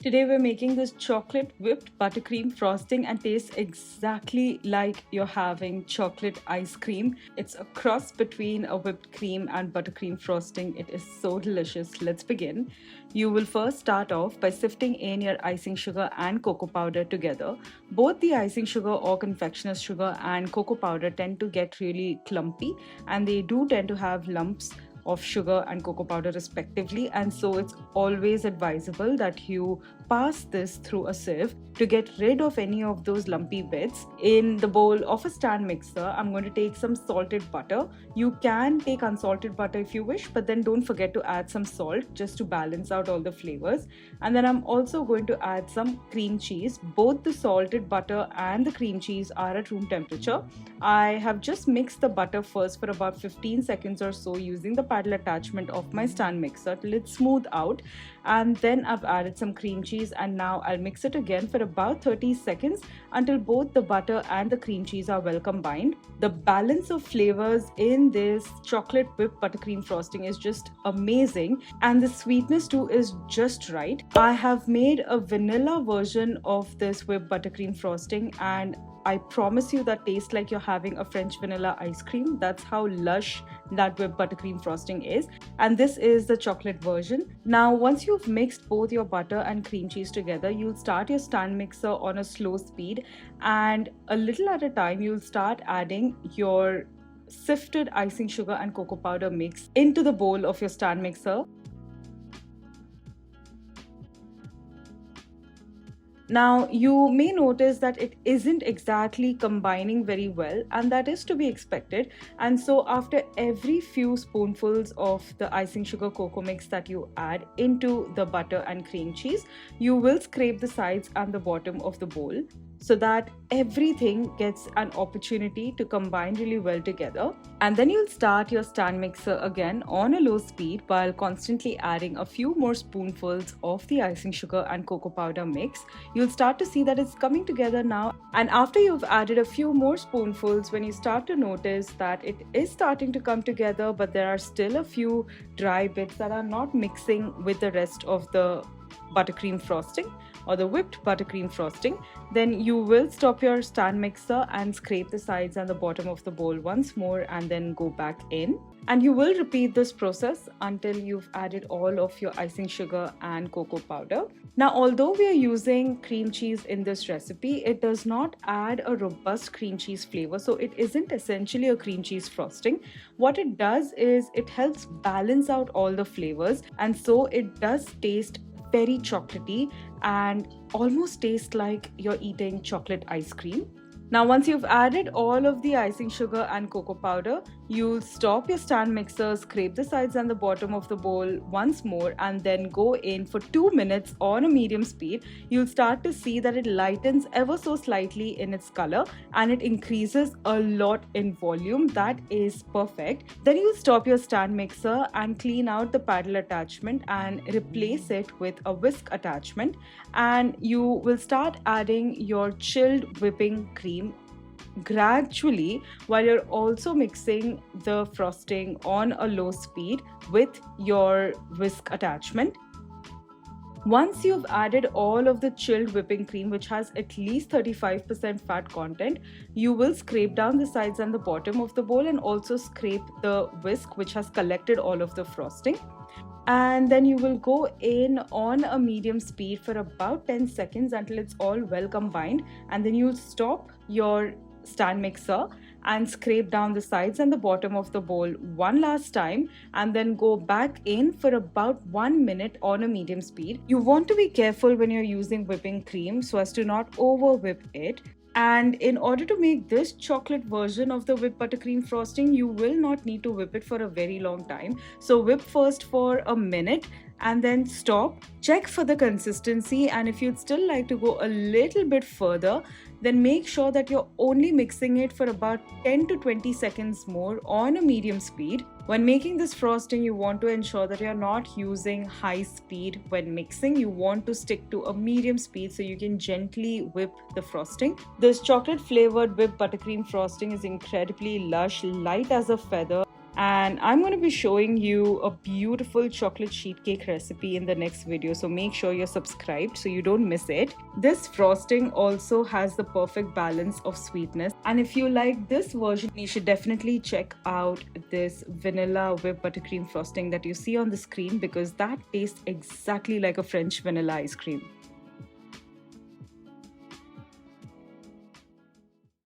Today we're making this chocolate whipped buttercream frosting and tastes exactly like you're having chocolate ice cream. It's a cross between a whipped cream and buttercream frosting. It is so delicious. Let's begin. You will first start off by sifting in your icing sugar and cocoa powder together. Both the icing sugar or confectioner's sugar and cocoa powder tend to get really clumpy, and they do tend to have lumps of sugar and cocoa powder respectively, and so it's always advisable that you pass this through a sieve to get rid of any of those lumpy bits. In the bowl of a stand mixer, I'm going to take some salted butter. You can take unsalted butter if you wish, but then don't forget to add some salt just to balance out all the flavors. And then I'm also going to add some cream cheese. Both the salted butter and the cream cheese are at room temperature. I have just mixed the butter first for about 15 seconds or so using the paddle attachment of my stand mixer till it's smooth out, and then I've added some cream cheese, and now I'll mix it again for about 30 seconds until both the butter and the cream cheese are well combined. The balance of flavors in this chocolate whipped buttercream frosting is just amazing, and the sweetness too is just right. I have made a vanilla version of this whipped buttercream frosting, and I promise you that tastes like you're having a French vanilla ice cream. That's how lush that whipped buttercream frosting is. And this is the chocolate version. Now, once you've mixed both your butter and cream cheese together, you'll start your stand mixer on a slow speed, and a little at a time, you'll start adding your sifted icing sugar and cocoa powder mix into the bowl of your stand mixer. Now, you may notice that it isn't exactly combining very well, and that is to be expected. And so, after every few spoonfuls of the icing sugar cocoa mix that you add into the butter and cream cheese, you will scrape the sides and the bottom of the bowl so that everything gets an opportunity to combine really well together. And then you'll start your stand mixer again on a low speed while constantly adding a few more spoonfuls of the icing sugar and cocoa powder mix. You'll start to see that it's coming together now. And after you've added a few more spoonfuls, when you start to notice that it is starting to come together, but there are still a few dry bits that are not mixing with the rest of the buttercream frosting or the whipped buttercream frosting, then you will stop your stand mixer and scrape the sides and the bottom of the bowl once more, and then go back in. And you will repeat this process until you've added all of your icing sugar and cocoa powder. Now, although we are using cream cheese in this recipe, it does not add a robust cream cheese flavor, so it isn't essentially a cream cheese frosting. What it does is it helps balance out all the flavors, and so it does taste very chocolatey and almost tastes like you're eating chocolate ice cream. Now, once you've added all of the icing sugar and cocoa powder, you'll stop your stand mixer, scrape the sides and the bottom of the bowl once more, and then go in for 2 minutes on a medium speed. You'll start to see that it lightens ever so slightly in its color, and it increases a lot in volume. That is perfect. Then you'll stop your stand mixer and clean out the paddle attachment and replace it with a whisk attachment, and you will start adding your chilled whipping cream gradually while you're also mixing the frosting on a low speed with your whisk attachment. Once you've added all of the chilled whipping cream, which has at least 35% fat content, you will scrape down the sides and the bottom of the bowl and also scrape the whisk, which has collected all of the frosting. And then you will go in on a medium speed for about 10 seconds until it's all well combined, and then you'll stop your stand mixer and scrape down the sides and the bottom of the bowl one last time, and then go back in for about 1 minute on a medium speed. You want to be careful when you're using whipping cream so as to not over whip it. And in order to make this chocolate version of the whipped buttercream frosting, you will not need to whip it for a very long time. So whip first for a minute and then stop. Check for the consistency, and if you'd still like to go a little bit further, then make sure that you're only mixing it for about 10 to 20 seconds more on a medium speed. When making this frosting, you want to ensure that you're not using high speed when mixing. You want to stick to a medium speed so you can gently whip the frosting. This chocolate flavored whipped buttercream frosting is incredibly lush, light as a feather. And I'm going to be showing you a beautiful chocolate sheet cake recipe in the next video, so make sure you're subscribed so you don't miss it. This frosting also has the perfect balance of sweetness, and if you like this version, you should definitely check out this vanilla whipped buttercream frosting that you see on the screen, because that tastes exactly like a French vanilla ice cream.